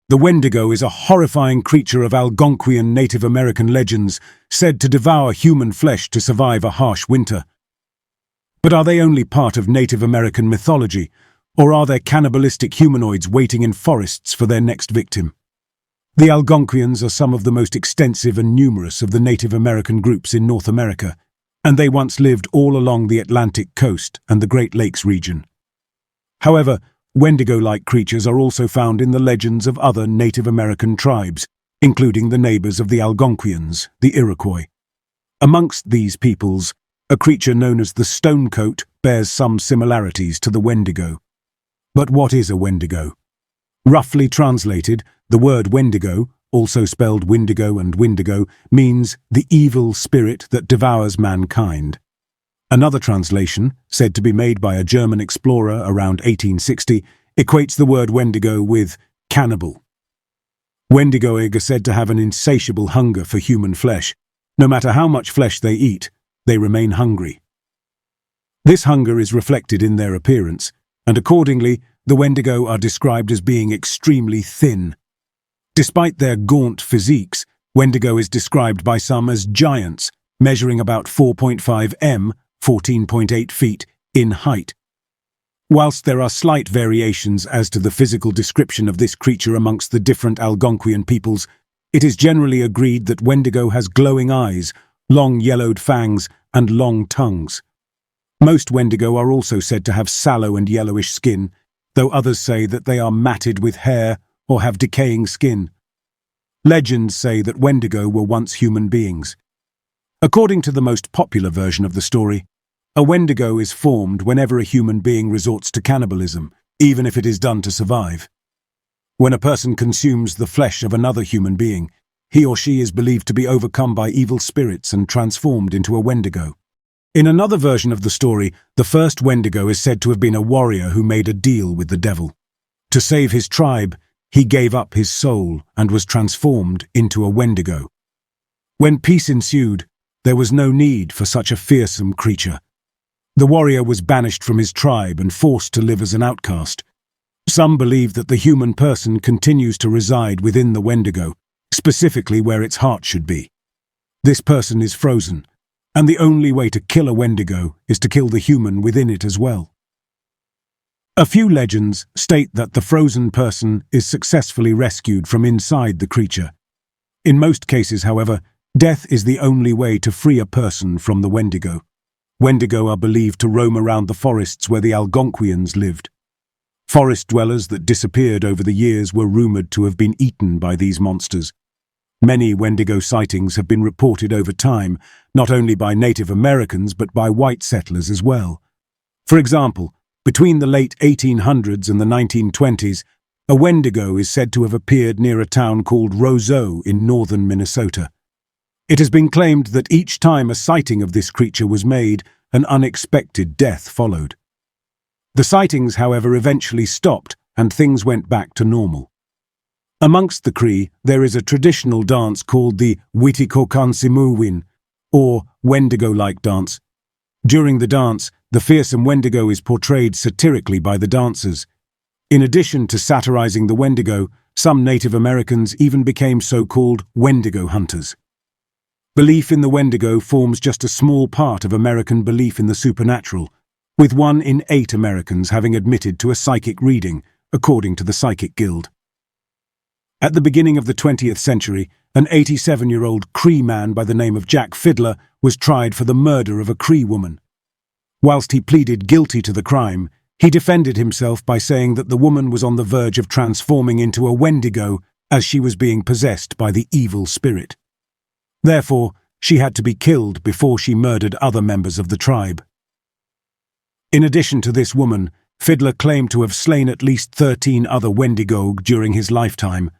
The Wendigo is a horrifying creature of Algonquian Native American legends, said to devour human flesh to survive a harsh winter. But are they only part of Native American mythology, or are there cannibalistic humanoids waiting in forests for their next victim? The Algonquians are some of the most extensive and numerous of the Native American groups in North America, and they once lived all along the Atlantic coast and the Great Lakes region. However, Wendigo-like creatures are also found in the legends of other Native American tribes, including the neighbors of the Algonquians, the Iroquois. Amongst these peoples, a creature known as the Stonecoat bears some similarities to the Wendigo. But what is a Wendigo? Roughly translated, the word Wendigo, also spelled Windigo and Windigo, means the evil spirit that devours mankind. Another translation, said to be made by a German explorer around 1860, equates the word Wendigo with cannibal. Wendigoig are said to have an insatiable hunger for human flesh. No matter how much flesh they eat, they remain hungry. This hunger is reflected in their appearance, and accordingly, the Wendigo are described as being extremely thin. Despite their gaunt physiques, Wendigo is described by some as giants, measuring about 4.5 m, 14.8 feet, in height. Whilst there are slight variations as to the physical description of this creature amongst the different Algonquian peoples, it is generally agreed that Wendigo has glowing eyes, long yellowed fangs, and long tongues. Most Wendigo are also said to have sallow and yellowish skin, though others say that they are matted with hair or have decaying skin. Legends say that Wendigo were once human beings. According to the most popular version of the story, a Wendigo is formed whenever a human being resorts to cannibalism, even if it is done to survive. When a person consumes the flesh of another human being, he or she is believed to be overcome by evil spirits and transformed into a Wendigo. In another version of the story, the first Wendigo is said to have been a warrior who made a deal with the devil. To save his tribe, he gave up his soul and was transformed into a Wendigo. When peace ensued, there was no need for such a fearsome creature. The warrior was banished from his tribe and forced to live as an outcast. Some believe that the human person continues to reside within the Wendigo, specifically where its heart should be. This person is frozen, and the only way to kill a Wendigo is to kill the human within it as well. A few legends state that the frozen person is successfully rescued from inside the creature. In most cases, however, death is the only way to free a person from the Wendigo. Wendigo are believed to roam around the forests where the Algonquians lived. Forest dwellers that disappeared over the years were rumored to have been eaten by these monsters. Many Wendigo sightings have been reported over time, not only by Native Americans but by white settlers as well. For example, between the late 1800s and the 1920s, a Wendigo is said to have appeared near a town called Roseau in northern Minnesota. It has been claimed that each time a sighting of this creature was made, an unexpected death followed. The sightings, however, eventually stopped and things went back to normal. Amongst the Cree, there is a traditional dance called the Witikokansimuwin, or Wendigo-like dance. During the dance, the fearsome Wendigo is portrayed satirically by the dancers. In addition to satirizing the Wendigo, some Native Americans even became so-called Wendigo hunters. Belief in the Wendigo forms just a small part of American belief in the supernatural, with 1 in 8 Americans having admitted to a psychic reading, according to the Psychic Guild. At the beginning of the 20th century, an 87-year-old Cree man by the name of Jack Fiddler was tried for the murder of a Cree woman. Whilst he pleaded guilty to the crime, he defended himself by saying that the woman was on the verge of transforming into a Wendigo as she was being possessed by the evil spirit. Therefore, she had to be killed before she murdered other members of the tribe. In addition to this woman, Fiddler claimed to have slain at least 13 other Wendigo during his lifetime,